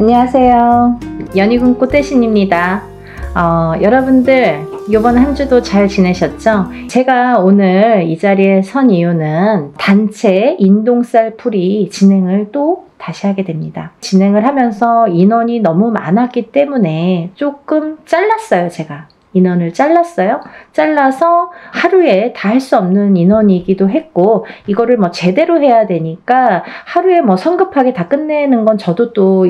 안녕하세요. 연희군 꽃대신입니다. 여러분들 이번 한 주도 잘 지내셨죠? 제가 오늘 이 자리에 선 이유는 단체 인동쌀 풀이 진행을 또 다시 하게 됩니다. 진행을 하면서 인원이 너무 많았기 때문에 조금 잘랐어요. 제가 인원을 잘랐어요. 잘라서 하루에 다 할 수 없는 인원이기도 했고, 이거를 뭐 제대로 해야 되니까 하루에 뭐 성급하게 다 끝내는 건 저도 또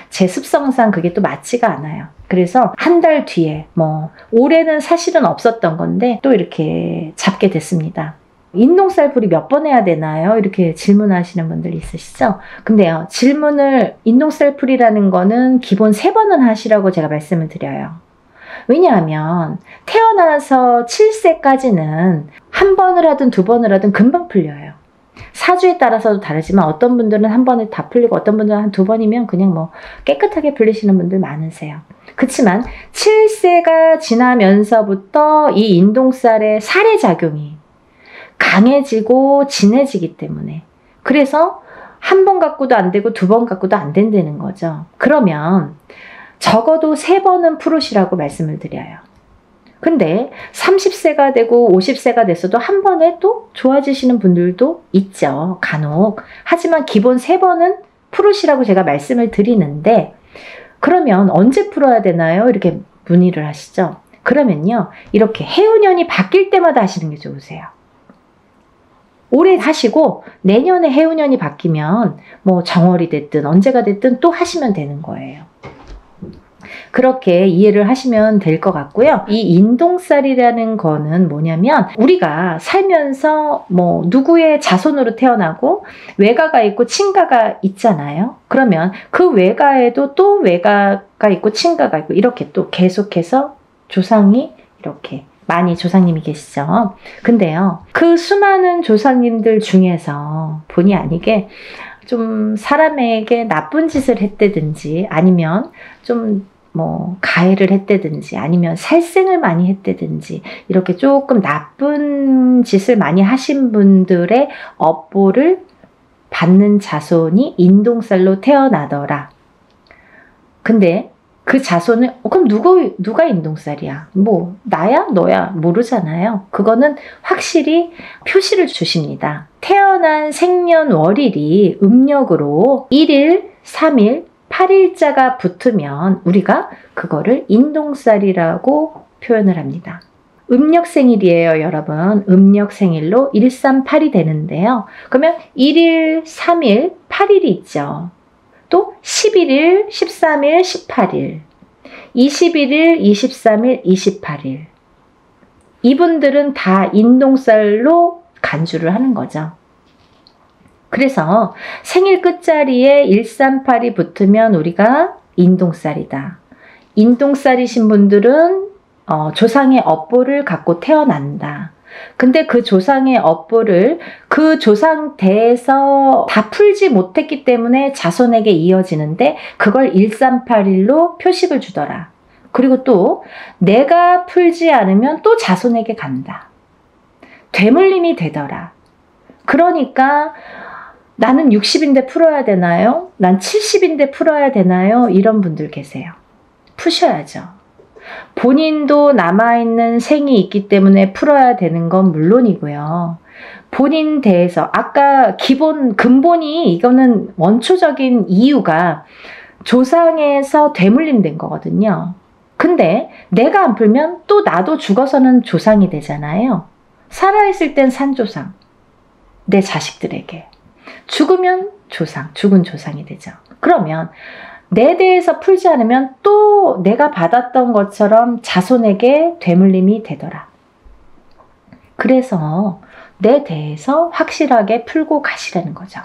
제 습성상 그게 또 맞지가 않아요. 그래서 한 달 뒤에 올해는 사실은 없었던 건데 또 이렇게 잡게 됐습니다. 인동쌀 풀이 몇 번 해야 되나요? 이렇게 질문하시는 분들 있으시죠? 근데요, 질문을 인동쌀 풀이라는 거는 기본 3번은 하시라고 제가 말씀을 드려요. 왜냐하면 태어나서 7세까지는 한 번을 하든 2번을 하든 금방 풀려요. 사주에 따라서도 다르지만 어떤 분들은 한 번에 다 풀리고 어떤 분들은 한 2번이면 그냥 깨끗하게 풀리시는 분들 많으세요. 그렇지만 7세가 지나면서부터 이 인동쌀의 살해작용이 강해지고 진해지기 때문에, 그래서 한 번 갖고도 안 되고 2번 갖고도 안 된다는 거죠. 그러면 적어도 3번은 풀으시라고 말씀을 드려요. 근데 30세가 되고 50세가 됐어도 한 번에 또 좋아지시는 분들도 있죠. 간혹. 하지만 기본 3번은 풀으시라고 제가 말씀을 드리는데, 그러면 언제 풀어야 되나요? 이렇게 문의를 하시죠. 그러면요, 이렇게 해운년이 바뀔 때마다 하시는 게 좋으세요. 올해 하시고 내년에 해운년이 바뀌면 정월이 됐든 언제가 됐든 또 하시면 되는 거예요. 그렇게 이해를 하시면 될 것 같고요. 이 인동쌀이라는 거는 뭐냐면, 우리가 살면서 누구의 자손으로 태어나고 외가가 있고 친가가 있잖아요. 그러면 그 외가에도 또 외가가 있고 친가가 있고 이렇게 또 계속해서 조상이 이렇게 많이 조상님이 계시죠. 근데요, 그 수많은 조상님들 중에서 본의 아니게 좀 사람에게 나쁜 짓을 했다든지, 아니면 좀 가해를 했다든지, 아니면 살생을 많이 했다든지, 이렇게 조금 나쁜 짓을 많이 하신 분들의 업보를 받는 자손이 인동쌀로 태어나더라. 근데 그 자손은 그럼 누가 인동쌀이야? 나야? 너야? 모르잖아요. 그거는 확실히 표시를 주십니다. 태어난 생년월일이 음력으로 1일, 3일, 8일자가 붙으면 우리가 그거를 인동쌀이라고 표현을 합니다. 음력생일이에요, 여러분. 음력생일로 138이 되는데요. 그러면 1일, 3일, 8일이 있죠. 또 11일, 13일, 18일, 21일, 23일, 28일. 이분들은 다 인동쌀로 간주를 하는 거죠. 그래서 생일 끝자리에 138이 붙으면 우리가 인동쌀이다. 인동쌀이신 분들은 조상의 업보를 갖고 태어난다. 근데 그 조상의 업보를 그 조상 대에서 다 풀지 못했기 때문에 자손에게 이어지는데, 그걸 138일로 표식을 주더라. 그리고 또 내가 풀지 않으면 또 자손에게 간다. 되물림이 되더라. 그러니까 나는 60인데 풀어야 되나요? 난 70인데 풀어야 되나요? 이런 분들 계세요. 푸셔야죠. 본인도 남아있는 생이 있기 때문에 풀어야 되는 건 물론이고요. 본인 대해서 아까 근본이, 이거는 원초적인 이유가 조상에서 되물림된 거거든요. 근데 내가 안 풀면 또 나도 죽어서는 조상이 되잖아요. 살아있을 땐 산조상, 내 자식들에게. 죽으면 죽은 조상이 되죠. 그러면 내 대에서 풀지 않으면 또 내가 받았던 것처럼 자손에게 되물림이 되더라. 그래서 내 대에서 확실하게 풀고 가시라는 거죠.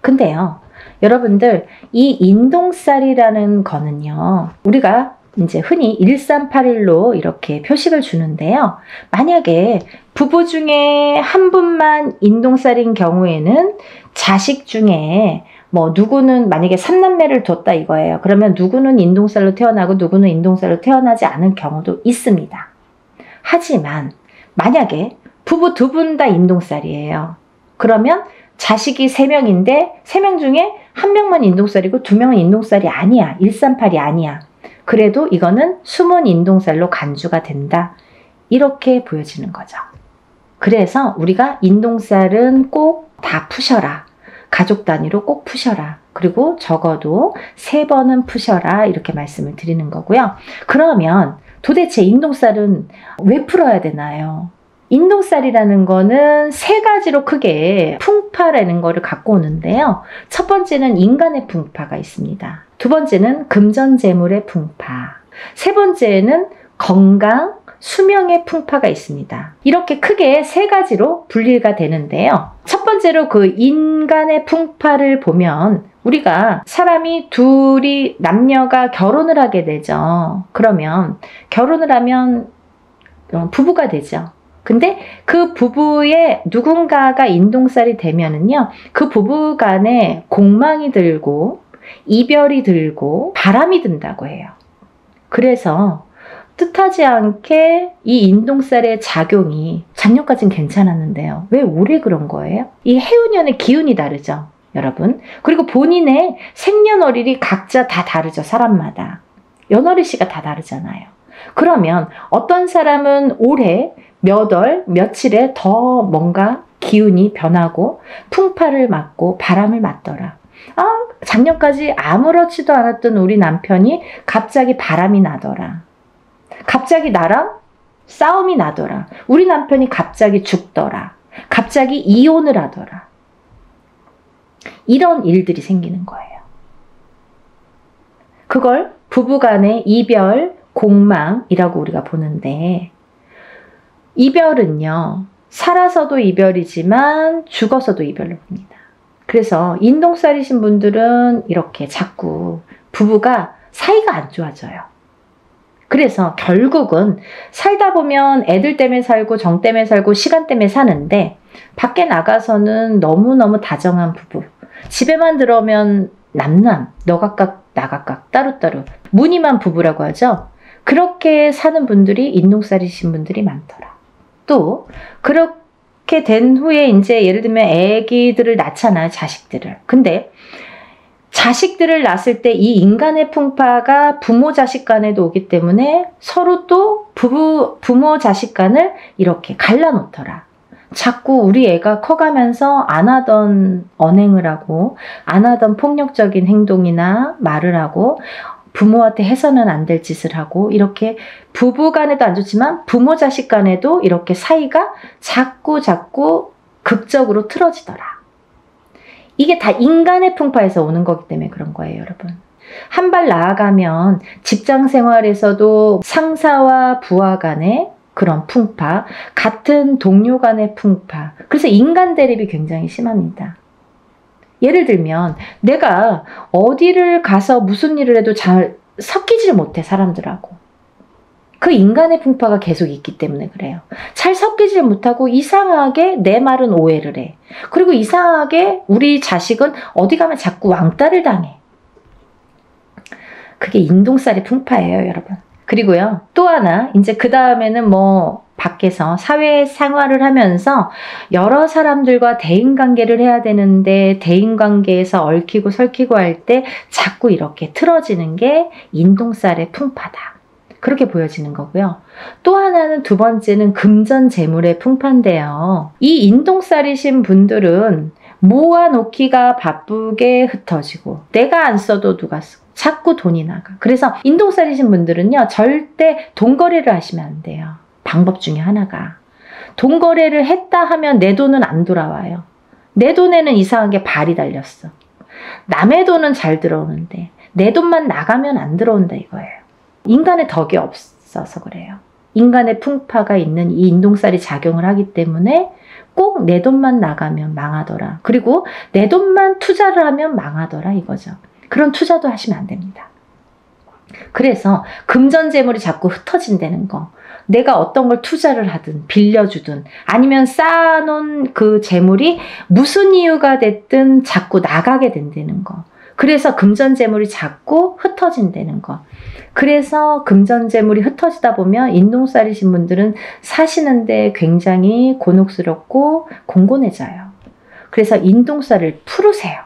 근데요, 여러분들, 이 인동쌀이라는 거는요, 우리가 이제 흔히 138일로 이렇게 표식을 주는데요. 만약에 부부 중에 한 분만 인동쌀인 경우에는 자식 중에 누구는 만약에 3남매를 뒀다 이거예요. 그러면 누구는 인동쌀로 태어나고 누구는 인동쌀로 태어나지 않은 경우도 있습니다. 하지만 만약에 부부 2분 다 인동쌀이에요. 그러면 자식이 3명인데 3명 중에 한 명만 인동살이고 두 명은 인동살이 아니야. 138이 아니야. 그래도 이거는 숨은 인동살로 간주가 된다. 이렇게 보여지는 거죠. 그래서 우리가 인동살은 꼭 다 푸셔라. 가족 단위로 꼭 푸셔라. 그리고 적어도 3번은 푸셔라. 이렇게 말씀을 드리는 거고요. 그러면 도대체 인동살은 왜 풀어야 되나요? 인동살이라는 거는 3가지로 크게 풍파라는 거를 갖고 오는데요. 첫 번째는 인간의 풍파가 있습니다. 두 번째는 금전재물의 풍파. 세 번째는 건강, 수명의 풍파가 있습니다. 이렇게 크게 3가지로 분리가 되는데요. 첫 번째로 그 인간의 풍파를 보면 우리가 사람이 둘이 남녀가 결혼을 하게 되죠. 그러면 결혼을 하면 부부가 되죠. 근데 그 부부의 누군가가 인동살이 되면은요, 그 부부 간에 공망이 들고 이별이 들고 바람이 든다고 해요. 그래서 뜻하지 않게 이 인동살의 작용이 작년까지는 괜찮았는데요. 왜 올해 그런 거예요? 이 해운년의 기운이 다르죠, 여러분. 그리고 본인의 생년월일이 각자 다 다르죠, 사람마다. 연월일씨가 다 다르잖아요. 그러면 어떤 사람은 올해 몇 월, 며칠에 더 뭔가 기운이 변하고 풍파를 맞고 바람을 맞더라. 작년까지 아무렇지도 않았던 우리 남편이 갑자기 바람이 나더라. 갑자기 나랑 싸움이 나더라. 우리 남편이 갑자기 죽더라. 갑자기 이혼을 하더라. 이런 일들이 생기는 거예요. 그걸 부부간의 이별, 공망이라고 우리가 보는데, 이별은요, 살아서도 이별이지만 죽어서도 이별로 봅니다. 그래서 인동살이신 분들은 이렇게 자꾸 부부가 사이가 안 좋아져요. 그래서 결국은 살다 보면 애들 때문에 살고 정 때문에 살고 시간 때문에 사는데, 밖에 나가서는 너무너무 다정한 부부, 집에만 들어오면 남남, 너 각각 나 각각 따로따로 무늬만 부부라고 하죠. 그렇게 사는 분들이 인동살이신 분들이 많더라. 또 그렇게 된 후에 이제 예를 들면 애기들을 낳잖아요, 자식들을. 근데 자식들을 낳았을 때 이 인간의 풍파가 부모 자식 간에도 오기 때문에 서로 또 부모 자식 간을 이렇게 갈라놓더라. 자꾸 우리 애가 커가면서 안 하던 언행을 하고 안 하던 폭력적인 행동이나 말을 하고 부모한테 해서는 안 될 짓을 하고, 이렇게 부부 간에도 안 좋지만 부모 자식 간에도 이렇게 사이가 자꾸 극적으로 틀어지더라. 이게 다 인간의 풍파에서 오는 거기 때문에 그런 거예요, 여러분. 한 발 나아가면 직장 생활에서도 상사와 부하 간의 그런 풍파, 같은 동료 간의 풍파, 그래서 인간 대립이 굉장히 심합니다. 예를 들면 내가 어디를 가서 무슨 일을 해도 잘 섞이질 못해, 사람들하고. 그 인간의 풍파가 계속 있기 때문에 그래요. 잘 섞이질 못하고 이상하게 내 말은 오해를 해. 그리고 이상하게 우리 자식은 어디 가면 자꾸 왕따를 당해. 그게 인동살의 풍파예요, 여러분. 그리고요, 또 하나, 이제 그 다음에는 밖에서 사회생활을 하면서 여러 사람들과 대인관계를 해야 되는데, 대인관계에서 얽히고 설키고 할 때 자꾸 이렇게 틀어지는 게 인동살의 풍파다. 그렇게 보여지는 거고요. 또 하나는, 두 번째는 금전재물의 풍파인데요. 이 인동살이신 분들은 모아놓기가 바쁘게 흩어지고, 내가 안 써도 누가 쓰고 자꾸 돈이 나가. 그래서 인동살이신 분들은요, 절대 돈거래를 하시면 안 돼요. 방법 중에 하나가, 돈거래를 했다 하면 내 돈은 안 돌아와요. 내 돈에는 이상하게 발이 달렸어. 남의 돈은 잘 들어오는데 내 돈만 나가면 안 들어온다, 이거예요. 인간의 덕이 없어서 그래요. 인간의 풍파가 있는 이 인동살이 작용을 하기 때문에 꼭 내 돈만 나가면 망하더라. 그리고 내 돈만 투자를 하면 망하더라, 이거죠. 그런 투자도 하시면 안 됩니다. 그래서 금전재물이 자꾸 흩어진다는 거. 내가 어떤 걸 투자를 하든 빌려주든 아니면 쌓아놓은 그 재물이 무슨 이유가 됐든 자꾸 나가게 된다는 거. 그래서 금전재물이 자꾸 흩어진다는 거. 그래서 금전재물이 흩어지다 보면 인동살이신 분들은 사시는데 굉장히 곤혹스럽고 공곤해져요. 그래서 인동살을 풀으세요.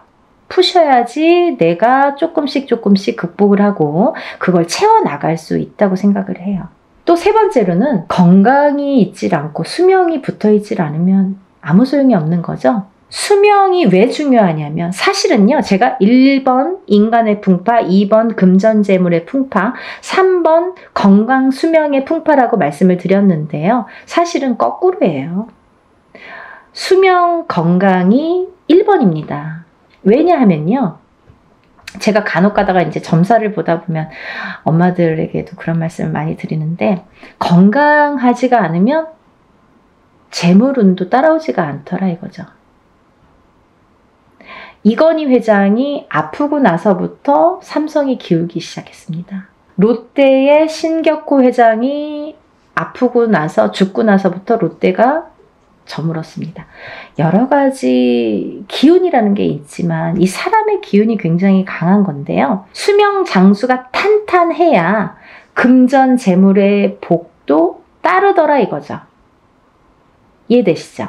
푸셔야지 내가 조금씩 조금씩 극복을 하고 그걸 채워나갈 수 있다고 생각을 해요. 또 세 번째로는 건강이 있질 않고 수명이 붙어 있질 않으면 아무 소용이 없는 거죠. 수명이 왜 중요하냐면 사실은요, 제가 1번 인간의 풍파, 2번 금전재물의 풍파, 3번 건강 수명의 풍파라고 말씀을 드렸는데요. 사실은 거꾸로예요. 수명 건강이 1번입니다. 왜냐하면요, 제가 간혹 가다가 이제 점사를 보다 보면 엄마들에게도 그런 말씀을 많이 드리는데, 건강하지가 않으면 재물운도 따라오지가 않더라 이거죠. 이건희 회장이 아프고 나서부터 삼성이 기울기 시작했습니다. 롯데의 신격호 회장이 아프고 나서 죽고 나서부터 롯데가 저물었습니다. 여러 가지 기운이라는 게 있지만 이 사람의 기운이 굉장히 강한 건데요. 수명 장수가 탄탄해야 금전 재물의 복도 따르더라 이거죠. 이해되시죠?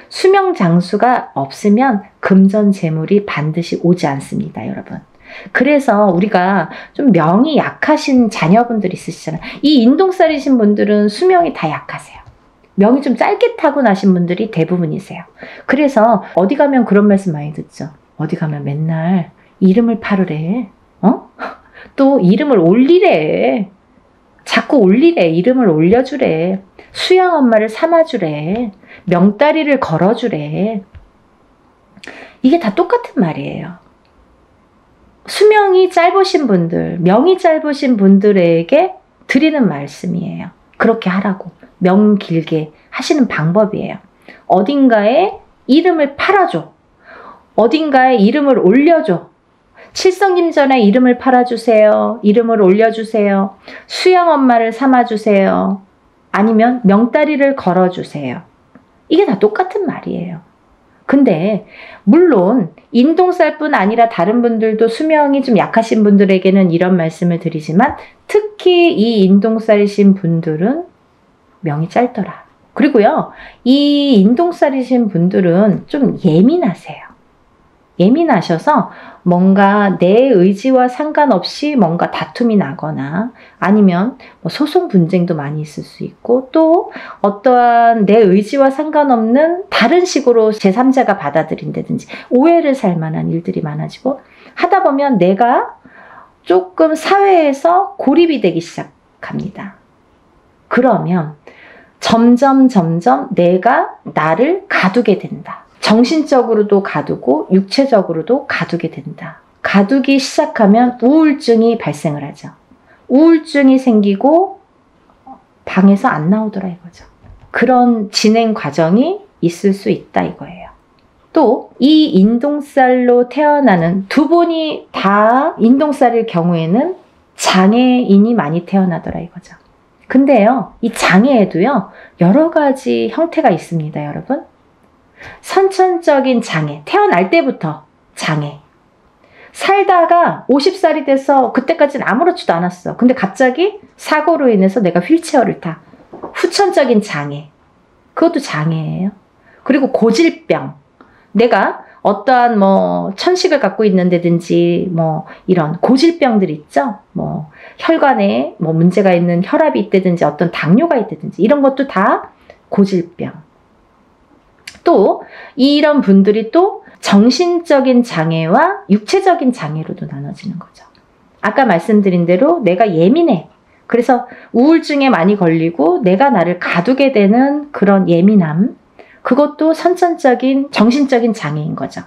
수명 장수가 없으면 금전 재물이 반드시 오지 않습니다, 여러분. 그래서 우리가 좀 명이 약하신 자녀분들 있으시잖아요. 이 인동살이신 분들은 수명이 다 약하세요. 명이 좀 짧게 타고나신 분들이 대부분이세요. 그래서 어디 가면 그런 말씀 많이 듣죠. 어디 가면 맨날 이름을 팔으래. 또 이름을 올리래. 자꾸 올리래. 이름을 올려주래. 수양 엄마를 삼아주래. 명다리를 걸어주래. 이게 다 똑같은 말이에요. 수명이 짧으신 분들, 명이 짧으신 분들에게 드리는 말씀이에요. 그렇게 하라고. 명 길게 하시는 방법이에요. 어딘가에 이름을 팔아줘. 어딘가에 이름을 올려줘. 칠성김전에 이름을 팔아주세요. 이름을 올려주세요. 수양 엄마를 삼아주세요. 아니면 명다리를 걸어주세요. 이게 다 똑같은 말이에요. 근데 물론 인동살뿐 아니라 다른 분들도 수명이 좀 약하신 분들에게는 이런 말씀을 드리지만 특히 이 인동살이신 분들은 명이 짧더라. 그리고요, 이 인동살이신 분들은 좀 예민하세요. 예민하셔서 뭔가 내 의지와 상관없이 뭔가 다툼이 나거나 아니면 뭐 소송 분쟁도 많이 있을 수 있고 또 어떠한 내 의지와 상관없는 다른 식으로 제3자가 받아들인다든지 오해를 살 만한 일들이 많아지고 하다 보면 내가 조금 사회에서 고립이 되기 시작합니다. 그러면 점점 내가 나를 가두게 된다. 정신적으로도 가두고 육체적으로도 가두게 된다. 가두기 시작하면 우울증이 발생을 하죠. 우울증이 생기고 방에서 안 나오더라 이거죠. 그런 진행 과정이 있을 수 있다 이거예요. 또 이 인동살로 태어나는 두 분이 다 인동살일 경우에는 장애인이 많이 태어나더라 이거죠. 근데요, 이 장애에도요 여러 가지 형태가 있습니다, 여러분. 선천적인 장애, 태어날 때부터 장애. 살다가 50살이 돼서 그때까지는 아무렇지도 않았어. 근데 갑자기 사고로 인해서 내가 휠체어를 타. 후천적인 장애. 그것도 장애예요. 그리고 고질병. 내가 어떠한 뭐 천식을 갖고 있는다든지 뭐 이런 고질병들 있죠. 뭐 혈관에 뭐 문제가 있는 혈압이 있다든지 어떤 당뇨가 있다든지 이런 것도 다 고질병. 또 이런 분들이 또 정신적인 장애와 육체적인 장애로도 나눠지는 거죠. 아까 말씀드린 대로 내가 예민해. 그래서 우울증에 많이 걸리고 내가 나를 가두게 되는 그런 예민함. 그것도 선천적인 정신적인 장애인 거죠.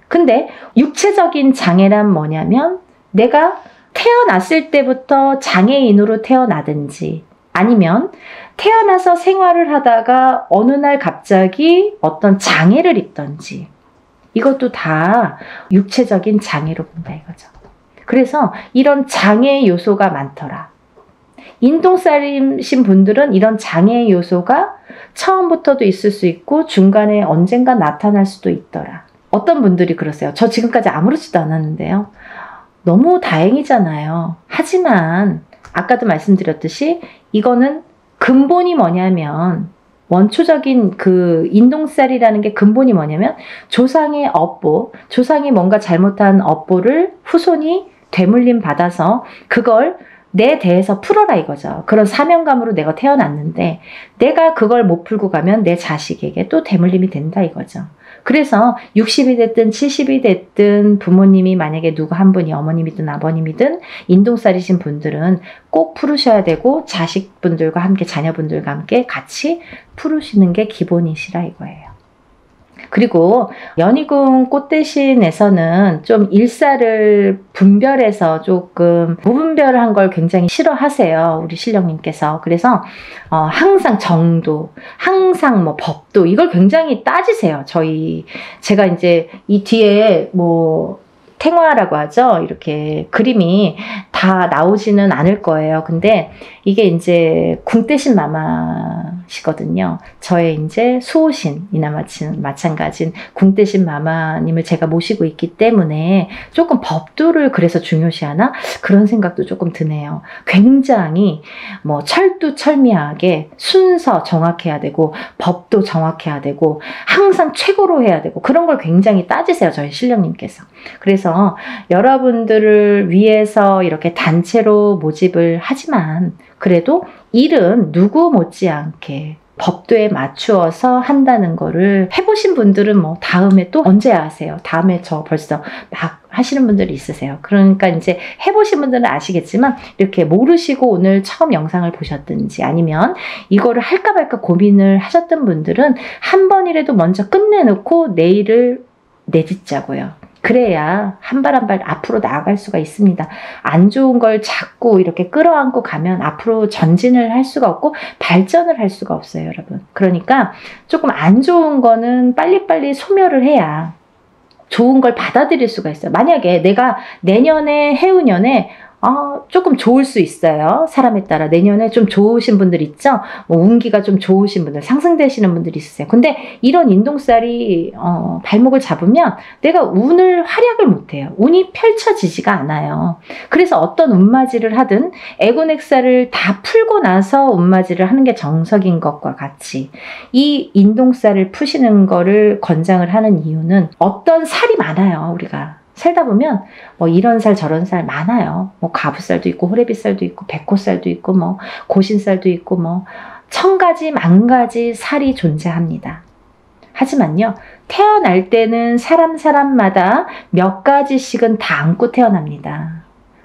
근데 육체적인 장애란 뭐냐면 내가 태어났을 때부터 장애인으로 태어나든지 아니면 태어나서 생활을 하다가 어느 날 갑자기 어떤 장애를 입던지 이것도 다 육체적인 장애로 본다 이거죠. 그래서 이런 장애 요소가 많더라. 인동살이신 분들은 이런 장애 요소가 처음부터도 있을 수 있고 중간에 언젠가 나타날 수도 있더라. 어떤 분들이 그러세요. 저 지금까지 아무렇지도 않았는데요. 너무 다행이잖아요. 하지만 아까도 말씀드렸듯이 이거는 근본이 뭐냐면 원초적인 그 인동살이라는 게 근본이 뭐냐면 조상의 업보, 조상이 뭔가 잘못한 업보를 후손이 되물림 받아서 그걸 내 대에서 풀어라 이거죠. 그런 사명감으로 내가 태어났는데 내가 그걸 못 풀고 가면 내 자식에게 또 대물림이 된다 이거죠. 그래서 60이 됐든 70이 됐든 부모님이 만약에 누구 한 분이 어머님이든 아버님이든 인동살이신 분들은 꼭 풀으셔야 되고 자식분들과 함께 자녀분들과 함께 같이 풀으시는 게 기본이시라 이거예요. 그리고 연희궁 꽃대신에서는 좀 일사를 분별해서 조금 무분별한 걸 굉장히 싫어하세요. 우리 신령님께서. 그래서 항상 정도, 항상 뭐 법도 이걸 굉장히 따지세요. 제가 이제 이 뒤에 뭐 탱화라고 하죠. 이렇게 그림이 다 나오지는 않을 거예요. 근데 이게 이제 궁대신 마마시거든요. 저의 이제 수호신이나 마찬가지인 궁대신 마마님을 제가 모시고 있기 때문에 조금 법도를 그래서 중요시하나? 그런 생각도 조금 드네요. 굉장히 뭐 철두철미하게 순서 정확해야 되고 법도 정확해야 되고 항상 최고로 해야 되고 그런 걸 굉장히 따지세요. 저희 신령님께서. 그래서 여러분들을 위해서 이렇게 단체로 모집을 하지만 그래도 일은 누구 못지않게 법도에 맞추어서 한다는 거를 해보신 분들은 뭐 다음에 또 언제 하세요? 다음에 저 벌써 막 하시는 분들이 있으세요. 그러니까 이제 해보신 분들은 아시겠지만 이렇게 모르시고 오늘 처음 영상을 보셨든지 아니면 이거를 할까 말까 고민을 하셨던 분들은 한 번이라도 먼저 끝내놓고 내일을 내딛자고요. 그래야 한 발 한 발 앞으로 나아갈 수가 있습니다. 안 좋은 걸 자꾸 이렇게 끌어안고 가면 앞으로 전진을 할 수가 없고 발전을 할 수가 없어요, 여러분. 그러니까 조금 안 좋은 거는 빨리빨리 소멸을 해야 좋은 걸 받아들일 수가 있어요. 만약에 내가 내년에 해운년에 조금 좋을 수 있어요. 사람에 따라 내년에 좀 좋으신 분들 있죠. 뭐 운기가 좀 좋으신 분들, 상승되시는 분들이 있으세요. 근데 이런 인동살이 발목을 잡으면 내가 운을 활약을 못해요. 운이 펼쳐지지가 않아요. 그래서 어떤 운맞이를 하든 애군액살을 다 풀고 나서 운맞이를 하는 게 정석인 것과 같이 이 인동살을 푸시는 거를 권장을 하는 이유는 어떤 살이 많아요. 우리가 살다 보면 뭐 이런 살 저런 살 많아요. 뭐 가부살도 있고 호래비살도 있고 백호살도 있고 뭐 고신살도 있고 뭐 천가지 만가지 살이 존재합니다. 하지만요, 태어날 때는 사람마다 몇 가지씩은 다 안고 태어납니다.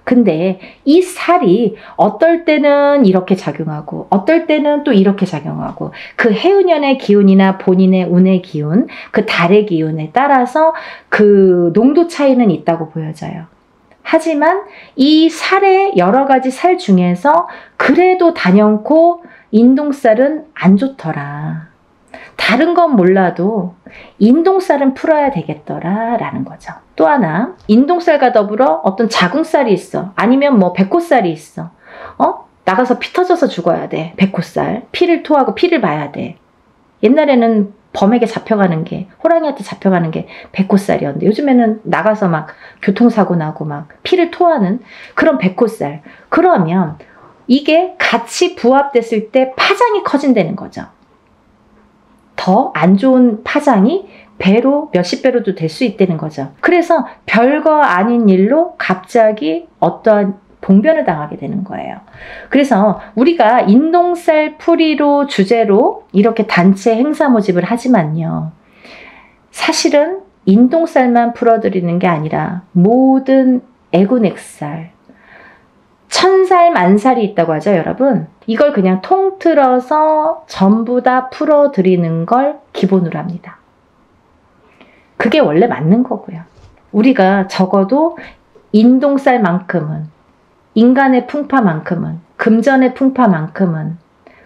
근데 이 살이 어떨 때는 이렇게 작용하고 어떨 때는 또 이렇게 작용하고 그 해운년의 기운이나 본인의 운의 기운, 그 달의 기운에 따라서 그 농도 차이는 있다고 보여져요. 하지만 이 살의 여러 가지 살 중에서 그래도 단연코 인동살은 안 좋더라. 다른 건 몰라도 인동살은 풀어야 되겠더라 라는 거죠. 또 하나, 인동살과 더불어 어떤 자궁살이 있어. 아니면 뭐 백호살이 있어. 나가서 피 터져서 죽어야 돼. 백호살. 피를 토하고 피를 봐야 돼. 옛날에는 범에게 잡혀가는 게, 호랑이한테 잡혀가는 게 백호살이었는데 요즘에는 나가서 막 교통사고 나고 막 피를 토하는 그런 백호살. 그러면 이게 같이 부합됐을 때 파장이 커진다는 거죠. 더 안 좋은 파장이 배로 몇십 배로도 될 수 있다는 거죠. 그래서 별거 아닌 일로 갑자기 어떠한 봉변을 당하게 되는 거예요. 그래서 우리가 인동살 풀이로 주제로 이렇게 단체 행사 모집을 하지만요. 사실은 인동살만 풀어드리는 게 아니라 모든 애군액살, 천살 만살이 있다고 하죠, 여러분. 이걸 그냥 통틀어서 전부 다 풀어드리는 걸 기본으로 합니다. 그게 원래 맞는 거고요. 우리가 적어도 인동살만큼은, 인간의 풍파만큼은, 금전의 풍파만큼은,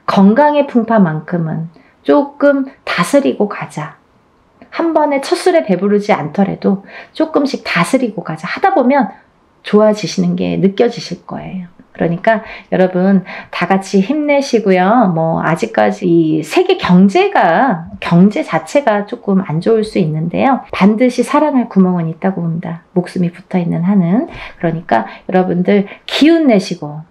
건강의 풍파만큼은 조금 다스리고 가자. 한 번에 첫 술에 배부르지 않더라도 조금씩 다스리고 가자. 하다 보면 좋아지시는 게 느껴지실 거예요. 그러니까 여러분 다 같이 힘내시고요. 뭐 아직까지 이 세계 경제 자체가 조금 안 좋을 수 있는데요. 반드시 살아날 구멍은 있다고 봅니다. 목숨이 붙어있는 한은. 그러니까 여러분들 기운 내시고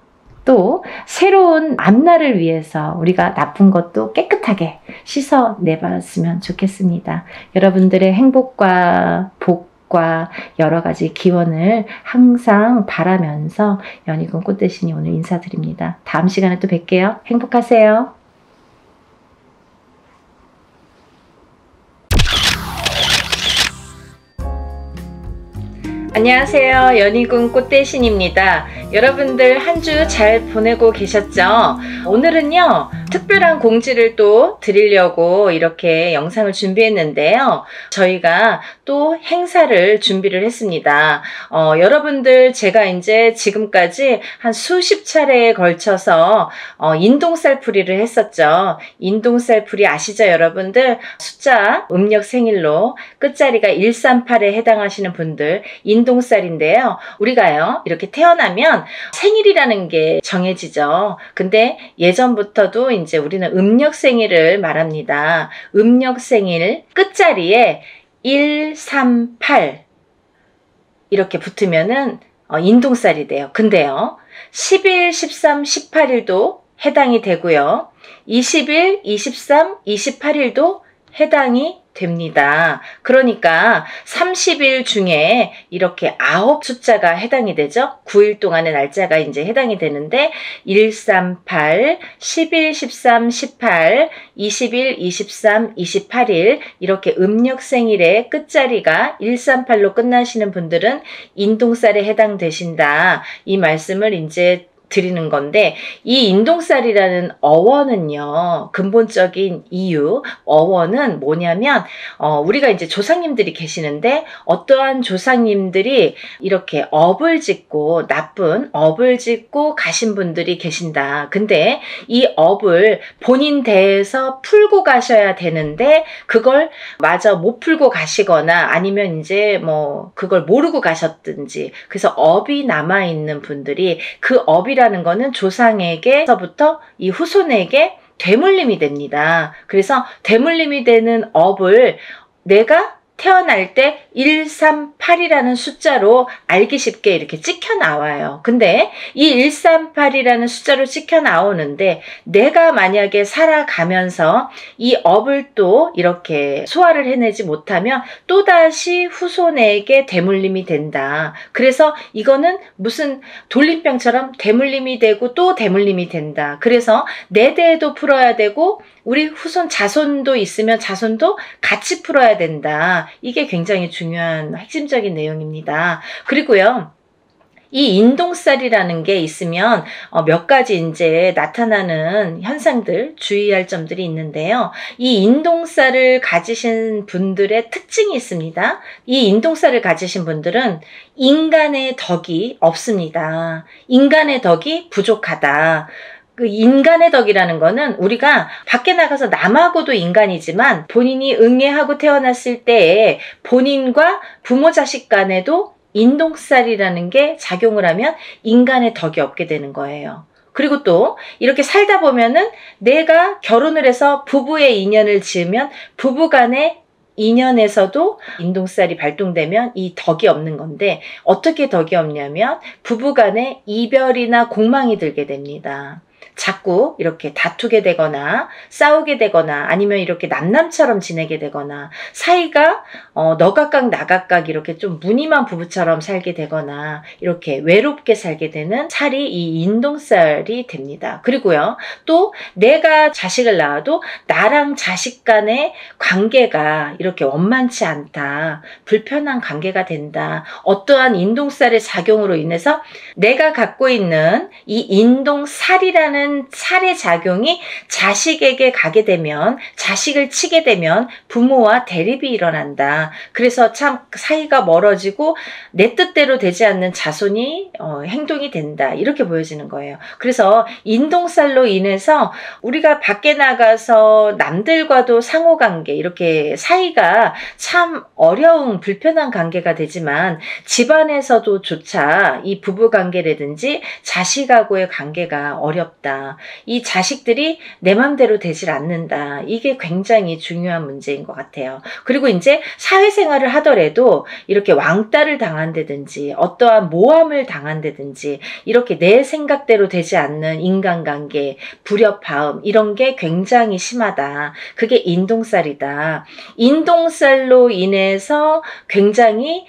또 새로운 앞날을 위해서 우리가 나쁜 것도 깨끗하게 씻어내봤으면 좋겠습니다. 여러분들의 행복과 복과 여러 가지 기원을 항상 바라면서 연희군 꽃대신이 오늘 인사드립니다. 다음 시간에 또 뵐게요. 행복하세요. 안녕하세요. 연희군 꽃대신입니다. 여러분들 한 주 잘 보내고 계셨죠? 오늘은요, 특별한 공지를 또 드리려고 이렇게 영상을 준비했는데요. 저희가 또 행사를 준비를 했습니다. 여러분들 제가 이제 지금까지 한 수십 차례에 걸쳐서 인동쌀풀이를 했었죠. 인동쌀풀이 아시죠, 여러분들? 숫자 음력 생일로 끝자리가 138에 해당하시는 분들 인동쌀인데요. 우리가요, 이렇게 태어나면 생일이라는 게 정해지죠. 근데 예전부터도 이제 우리는 음력 생일을 말합니다. 음력 생일 끝자리에 138 이렇게 붙으면은 인동쌀이 돼요. 근데요, 10일, 13, 18일도 해당이 되고요. 20일, 23, 28일도 해당이 됩니다. 그러니까 30일 중에 이렇게 9 숫자가 해당이 되죠. 9일 동안의 날짜가 이제 해당이 되는데 138, 11, 13, 18, 20일, 23, 28일 이렇게 음력 생일의 끝자리가 138로 끝나시는 분들은 인동쌀에 해당되신다. 이 말씀을 이제 드리는 건데, 이 인동쌀이라는 어원은요, 근본적인 이유, 어원은 뭐냐면, 우리가 이제 조상님들이 계시는데, 어떠한 조상님들이 이렇게 업을 짓고, 나쁜 업을 짓고 가신 분들이 계신다. 근데 이 업을 본인 대에서 풀고 가셔야 되는데, 그걸 마저 못 풀고 가시거나, 아니면 이제 뭐, 그걸 모르고 가셨든지, 그래서 업이 남아있는 분들이 그 업이 라는 거는 조상에게서부터 이 후손에게 대물림이 됩니다. 그래서 대물림이 되는 업을 내가 태어날 때 138이라는 숫자로 알기 쉽게 이렇게 찍혀 나와요. 근데 이 138이라는 숫자로 찍혀 나오는데 내가 만약에 살아가면서 이 업을 또 이렇게 소화를 해내지 못하면 또다시 후손에게 대물림이 된다. 그래서 이거는 무슨 돌림병처럼 대물림이 되고 또 대물림이 된다. 그래서 내 대에도 풀어야 되고 우리 후손 자손도 있으면 자손도 같이 풀어야 된다. 이게 굉장히 중요한 핵심적인 내용입니다. 그리고요, 이 인동쌀이라는 게 있으면 몇 가지 이제 나타나는 현상들, 주의할 점들이 있는데요. 이 인동쌀을 가지신 분들의 특징이 있습니다. 이 인동쌀을 가지신 분들은 인간의 덕이 없습니다. 인간의 덕이 부족하다. 그 인간의 덕이라는 거는 우리가 밖에 나가서 남하고도 인간이지만 본인이 응애하고 태어났을 때에 본인과 부모 자식 간에도 인동쌀이라는 게 작용을 하면 인간의 덕이 없게 되는 거예요. 그리고 또 이렇게 살다 보면은 내가 결혼을 해서 부부의 인연을 지으면 부부 간의 인연에서도 인동쌀이 발동되면 이 덕이 없는 건데, 어떻게 덕이 없냐면 부부 간에 이별이나 공망이 들게 됩니다. 자꾸 이렇게 다투게 되거나 싸우게 되거나 아니면 이렇게 남남처럼 지내게 되거나 사이가 너 각각 나 각각 이렇게 좀 무늬만 부부처럼 살게 되거나 이렇게 외롭게 살게 되는 쌀이 이 인동쌀이 됩니다. 그리고요, 또 내가 자식을 낳아도 나랑 자식 간의 관계가 이렇게 원만치 않다, 불편한 관계가 된다. 어떠한 인동쌀의 작용으로 인해서 내가 갖고 있는 이 인동살이라는 쌀의 작용이 자식에게 가게 되면, 자식을 치게 되면 부모와 대립이 일어난다. 그래서 참 사이가 멀어지고 내 뜻대로 되지 않는 자손이 행동이 된다. 이렇게 보여지는 거예요. 그래서 인동살로 인해서 우리가 밖에 나가서 남들과도 상호관계, 이렇게 사이가 참 어려운 불편한 관계가 되지만 집안에서도 조차 이 부부관계라든지 자식하고의 관계가 어렵다. 심하다. 이 자식들이 내 맘대로 되질 않는다. 이게 굉장히 중요한 문제인 것 같아요. 그리고 이제 사회생활을 하더라도 이렇게 왕따를 당한다든지 어떠한 모함을 당한다든지 이렇게 내 생각대로 되지 않는 인간관계, 불협화음 이런 게 굉장히 심하다. 그게 인동살이다. 인동살로 인해서 굉장히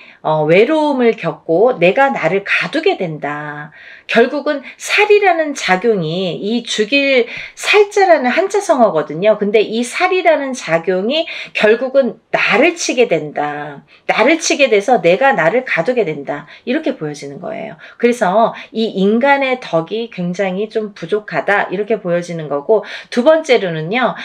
외로움을 겪고 내가 나를 가두게 된다. 결국은 살이라는 작용이 이 죽일 살자라는 한자성어거든요. 근데 이 살이라는 작용이 결국은 나를 치게 된다. 나를 치게 돼서 내가 나를 가두게 된다. 이렇게 보여지는 거예요. 그래서 이 인간의 덕이 굉장히 좀 부족하다. 이렇게 보여지는 거고, 두 번째로는요.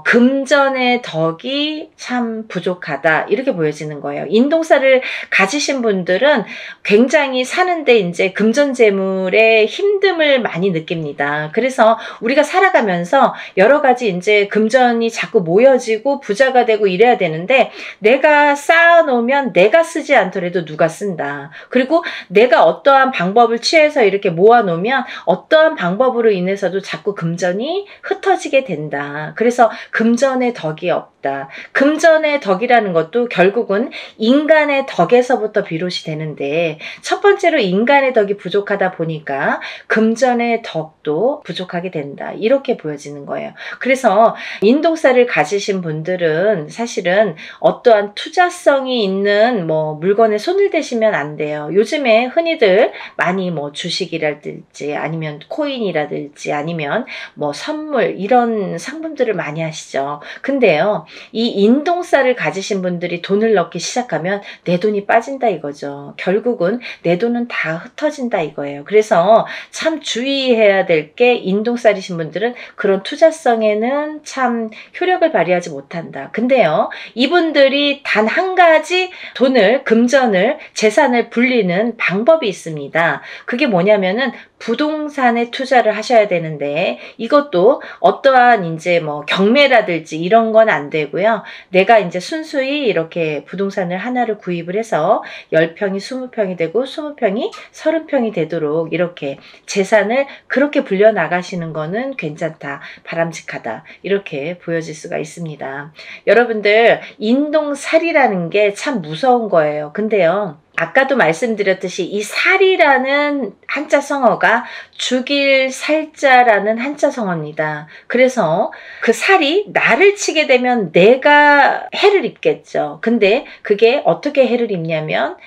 금전의 덕이 참 부족하다. 이렇게 보여지는 거예요. 인동살을 가지신 분들은 굉장히 사는데 이제 금전재물의 힘듦을 많이 느낍니다. 그래서 우리가 살아가면서 여러 가지 이제 금전이 자꾸 모여지고 부자가 되고 이래야 되는데 내가 쌓아놓으면 내가 쓰지 않더라도 누가 쓴다. 그리고 내가 어떠한 방법을 취해서 이렇게 모아놓으면 어떠한 방법으로 인해서도 자꾸 금전이 흩어지게 된다. 그래서 금전의 덕이 없다. 금전의 덕이라는 것도 결국은 인간의 덕에서부터 비롯이 되는데 첫 번째로 인간의 덕이 부족하다 보니까 금전의 덕도 부족하게 된다. 이렇게 보여지는 거예요. 그래서 인동살을 가지신 분들은 사실은 어떠한 투자성이 있는 물건에 손을 대시면 안 돼요. 요즘에 흔히들 많이 주식이라든지 아니면 코인이라든지 아니면 선물 이런 상품들을 많이 하시죠. 근데요, 이 인동살을 가지신 분들이 돈을 넣기 시작하면 내 돈이 빠진다 이거죠. 결국은 내 돈은 다 흩어진다 이거예요. 그래서 참 주의해야 될 게 인동살이신 분들은 그런 투자성에는 참 효력을 발휘하지 못한다. 근데요, 이분들이 단 한 가지 돈을, 금전을, 재산을 불리는 방법이 있습니다. 그게 뭐냐면은 부동산에 투자를 하셔야 되는데 이것도 어떠한 이제 경매라든지 이런 건 안 되고요. 내가 이제 순수히 이렇게 부동산을 하나를 구입을 해서 10평이 20평이 되고 20평이 30평이 되도록 이렇게 재산을 그렇게 불려 나가시는 거는 괜찮다. 바람직하다. 이렇게 보여질 수가 있습니다. 여러분들 인동살이라는 게 참 무서운 거예요. 근데요, 아까도 말씀드렸듯이 이 살이라는 한자 성어가 죽일 살자라는 한자 성어입니다. 그래서 그 살이 나를 치게 되면 내가 해를 입겠죠. 근데 그게 어떻게 해를 입냐면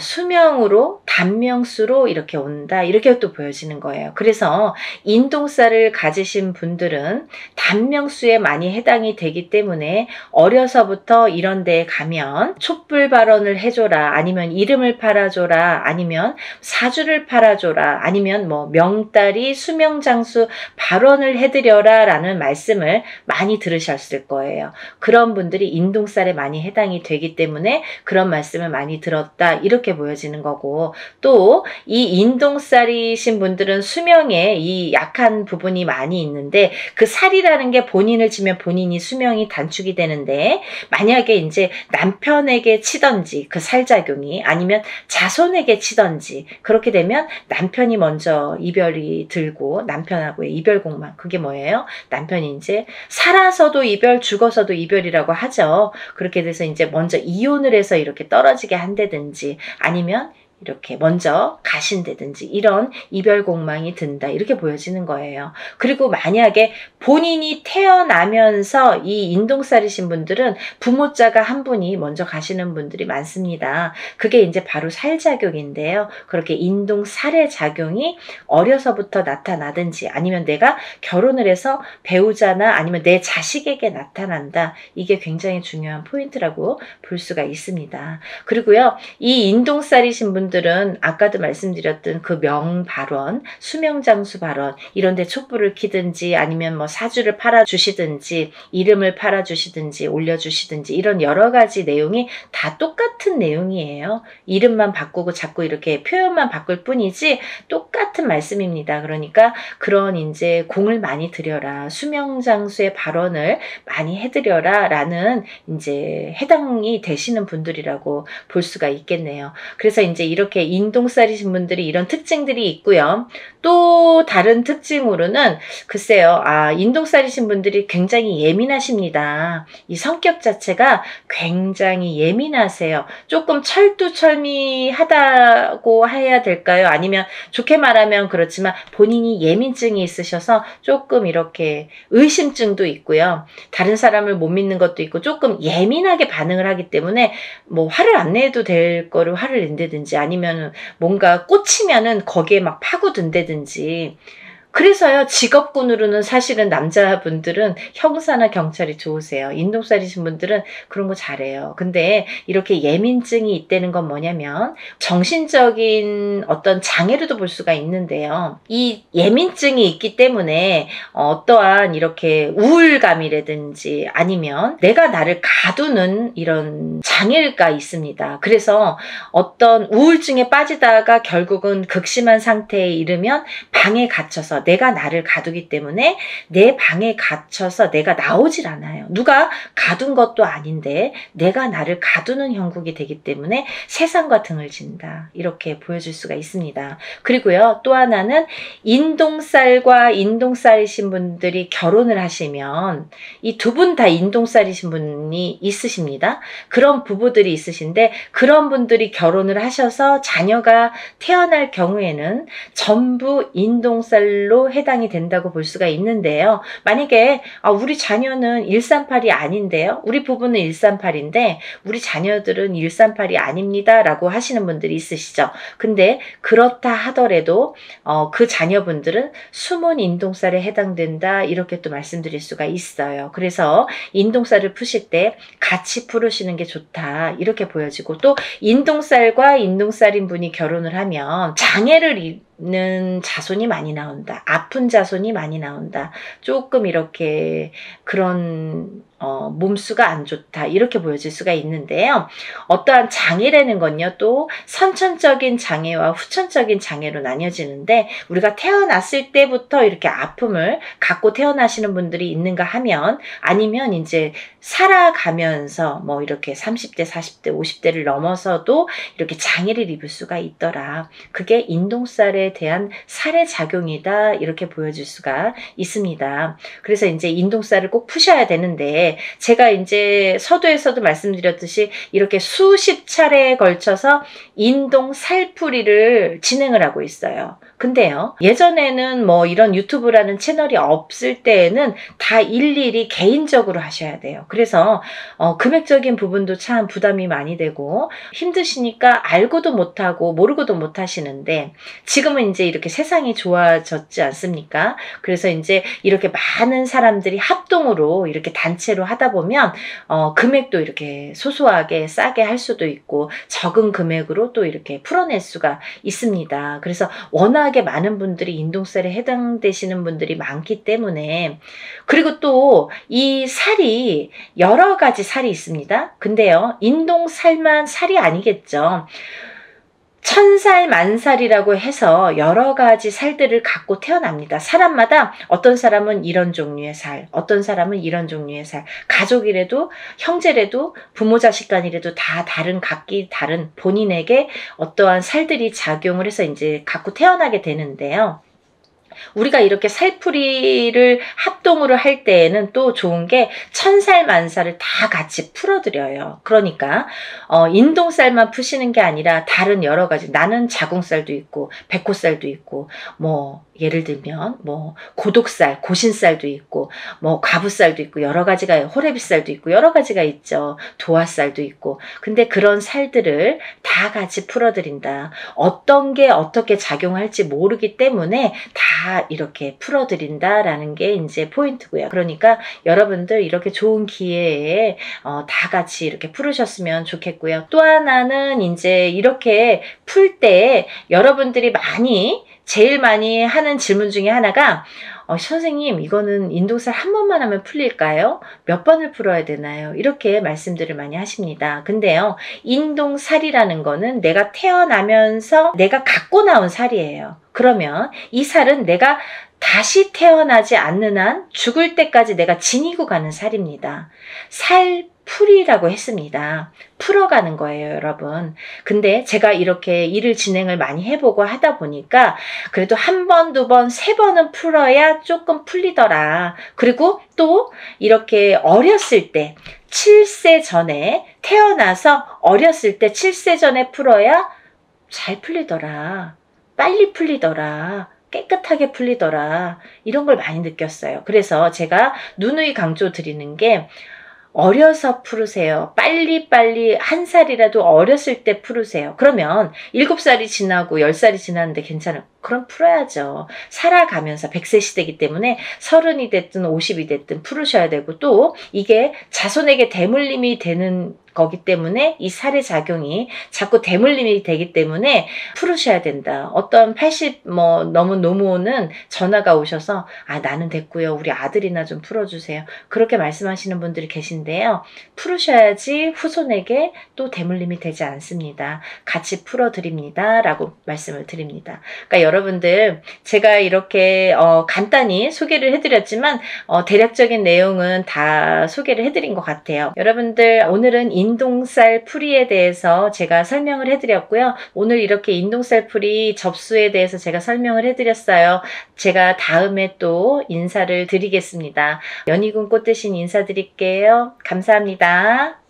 수명으로 단명수로 이렇게 온다. 이렇게 또 보여지는 거예요. 그래서 인동살을 가지신 분들은 단명수에 많이 해당이 되기 때문에 어려서부터 이런 데에 가면 촛불 발언을 해줘라. 아니면 이름을 팔아줘라. 아니면 사주를 팔아줘라. 아니면 명달이 수명장수 발언을 해드려라 라는 말씀을 많이 들으셨을 거예요. 그런 분들이 인동살에 많이 해당이 되기 때문에 그런 말씀을 많이 들었다. 이렇게 보여지는 거고, 또 이 인동살이신 분들은 수명에 이 약한 부분이 많이 있는데 그 살이라는 게 본인을 치면 본인이 수명이 단축이 되는데 만약에 이제 남편에게 치던지 그 살작용이 아니면 자손에게 치던지 그렇게 되면 남편이 먼저 이별이 들고 남편하고의 이별 공망, 그게 뭐예요? 남편이 이제 살아서도 이별, 죽어서도 이별이라고 하죠. 그렇게 돼서 이제 먼저 이혼을 해서 이렇게 떨어지게 한다든지 아니면 이렇게 먼저 가신다든지 이런 이별 공망이 든다. 이렇게 보여지는 거예요. 그리고 만약에 본인이 태어나면서 이 인동살이신 분들은 부모자가 한 분이 먼저 가시는 분들이 많습니다. 그게 이제 바로 살작용인데요. 그렇게 인동살의 작용이 어려서부터 나타나든지 아니면 내가 결혼을 해서 배우자나 아니면 내 자식에게 나타난다. 이게 굉장히 중요한 포인트라고 볼 수가 있습니다. 그리고요, 이 인동살이신 분들은 아까도 말씀드렸던 그 명발언, 수명장수 발언 이런 데 촛불을 켜든지 아니면 사주를 팔아주시든지 이름을 팔아주시든지 올려주시든지 이런 여러 가지 내용이 다 똑같은 내용이에요. 이름만 바꾸고 자꾸 이렇게 표현만 바꿀 뿐이지 똑같은 말씀입니다. 그러니까 그런 이제 공을 많이 들여라. 수명장수의 발언을 많이 해드려라 라는 이제 해당이 되시는 분들이라고 볼 수가 있겠네요. 그래서 이제 이렇게 인동살이신 분들이 이런 특징들이 있고요. 또 다른 특징으로는 글쎄요, 인동살이신 분들이 굉장히 예민하십니다. 이 성격 자체가 굉장히 예민하세요. 조금 철두철미하다고 해야 될까요? 아니면 좋게 말하면 그렇지만 본인이 예민증이 있으셔서 조금 이렇게 의심증도 있고요. 다른 사람을 못 믿는 것도 있고 조금 예민하게 반응을 하기 때문에 뭐 화를 안 내도 될 거를 화를 낸다든지 아니면 뭔가 꽂히면은 거기에 막 파고든다든지. 그래서요, 직업군으로는 사실은 남자분들은 형사나 경찰이 좋으세요. 인동살이신 분들은 그런 거 잘해요. 근데 이렇게 예민증이 있다는 건 뭐냐면 정신적인 어떤 장애로도 볼 수가 있는데요. 이 예민증이 있기 때문에 어떠한 이렇게 우울감이라든지 아니면 내가 나를 가두는 이런 장애가 있습니다. 그래서 어떤 우울증에 빠지다가 결국은 극심한 상태에 이르면 방에 갇혀서 내가 나를 가두기 때문에 내 방에 갇혀서 내가 나오질 않아요. 누가 가둔 것도 아닌데 내가 나를 가두는 형국이 되기 때문에 세상과 등을 진다. 이렇게 보여줄 수가 있습니다. 그리고요, 또 하나는 인동살과 인동살이신 분들이 결혼을 하시면 이 두 분 다 인동살이신 분이 있으십니다. 그런 부부들이 있으신데 그런 분들이 결혼을 하셔서 자녀가 태어날 경우에는 전부 인동살로 해당이 된다고 볼 수가 있는데요. 만약에 우리 자녀는 138이 아닌데요. 우리 부부는 138인데 우리 자녀들은 138이 아닙니다 라고 하시는 분들이 있으시죠. 근데 그렇다 하더라도 그 자녀분들은 숨은 인동살에 해당된다 이렇게 또 말씀드릴 수가 있어요. 그래서 인동살을 푸실 때 같이 풀으시는 게 좋다 이렇게 보여지고, 또 인동살과 인동살인 분이 결혼을 하면 장애를 있는 자손이 많이 나온다. 아픈 자손이 많이 나온다. 조금 이렇게 그런 몸수가 안 좋다 이렇게 보여질 수가 있는데요. 어떠한 장애라는 건요, 또 선천적인 장애와 후천적인 장애로 나뉘어지는데 우리가 태어났을 때부터 이렇게 아픔을 갖고 태어나시는 분들이 있는가 하면, 아니면 이제 살아가면서 뭐 이렇게 30대, 40대, 50대를 넘어서도 이렇게 장애를 입을 수가 있더라. 그게 인동살에 대한 살해작용이다 이렇게 보여질 수가 있습니다. 그래서 이제 인동살을 꼭 푸셔야 되는데, 제가 이제 서두에서도 말씀드렸듯이 이렇게 수십 차례에 걸쳐서 인동 살풀이를 진행을 하고 있어요. 근데요, 예전에는 뭐 이런 유튜브라는 채널이 없을 때에는 다 일일이 개인적으로 하셔야 돼요. 그래서 금액적인 부분도 참 부담이 많이 되고 힘드시니까 알고도 못하고 모르고도 못하시는데, 지금은 이제 이렇게 세상이 좋아졌지 않습니까? 그래서 이제 이렇게 많은 사람들이 합동으로 이렇게 단체로 하다 보면 금액도 이렇게 소소하게 싸게 할 수도 있고 적은 금액으로 또 이렇게 풀어낼 수가 있습니다. 그래서 워낙에 많은 분들이 인동살에 해당되시는 분들이 많기 때문에, 그리고 또 이 살이 여러 가지 살이 있습니다. 근데요, 인동살만 살이 아니겠죠. 천살 만살이라고 해서 여러 가지 살들을 갖고 태어납니다. 사람마다 어떤 사람은 이런 종류의 살, 어떤 사람은 이런 종류의 살, 가족이라도 형제라도 부모 자식 간이라도 다 각기 다른 본인에게 어떠한 살들이 작용을 해서 이제 갖고 태어나게 되는데요. 우리가 이렇게 살풀이를 합동으로 할 때에는 또 좋은 게 천살 만살을 다 같이 풀어드려요. 그러니까 인동살만 푸시는 게 아니라 다른 여러 가지, 나는 자궁살도 있고 백호살도 있고 뭐 예를 들면 뭐 고독살, 고신살도 있고 뭐 과부살도 있고 여러 가지가, 호래비살도 있고 여러 가지가 있죠. 도화살도 있고. 근데 그런 살들을 다 같이 풀어드린다. 어떤 게 어떻게 작용할지 모르기 때문에 다 이렇게 풀어드린다라는 게 이제 포인트고요. 그러니까 여러분들 이렇게 좋은 기회에 다 같이 이렇게 풀으셨으면 좋겠고요. 또 하나는 이제 이렇게 풀 때 여러분들이 제일 많이 하는 질문 중에 하나가 선생님, 이거는 인동살 한 번만 하면 풀릴까요? 몇 번을 풀어야 되나요? 이렇게 말씀들을 많이 하십니다. 근데요, 인동살이라는 거는 내가 태어나면서 내가 갖고 나온 살이에요. 그러면 이 살은 내가 다시 태어나지 않는 한 죽을 때까지 내가 지니고 가는 살입니다. 살풀이라고 했습니다. 풀어가는 거예요, 여러분. 근데 제가 이렇게 일을 진행을 많이 해보고 하다 보니까 그래도 한 번, 두 번, 세 번은 풀어야 조금 풀리더라. 그리고 또 이렇게 어렸을 때 7세 전에 태어나서 어렸을 때 7세 전에 풀어야 잘 풀리더라. 빨리 풀리더라. 깨끗하게 풀리더라. 이런 걸 많이 느꼈어요. 그래서 제가 누누이 강조 드리는 게 어려서 풀으세요. 빨리빨리 한 살이라도 어렸을 때 풀으세요. 그러면 7살이 지나고 10살이 지났는데 괜찮아요. 그럼 풀어야죠. 살아가면서 100세 시대이기 때문에 30이 됐든 50이 됐든 풀으셔야 되고, 또 이게 자손에게 대물림이 되는 거기 때문에 이 살의 작용이 자꾸 대물림이 되기 때문에 풀으셔야 된다. 어떤 80 넘은 노모는 전화가 오셔서 나는 됐고요. 우리 아들이나 좀 풀어주세요. 그렇게 말씀하시는 분들이 계신데요. 풀으셔야지 후손에게 또 대물림이 되지 않습니다. 같이 풀어드립니다. 라고 말씀을 드립니다. 그러니까 여러분들, 제가 이렇게 간단히 소개를 해드렸지만 대략적인 내용은 다 소개를 해드린 것 같아요. 여러분들, 오늘은 인동살 풀이에 대해서 제가 설명을 해드렸고요. 오늘 이렇게 인동살 풀이 접수에 대해서 제가 설명을 해드렸어요. 제가 다음에 또 인사를 드리겠습니다. 연희군 꽃 대신 인사드릴게요. 감사합니다.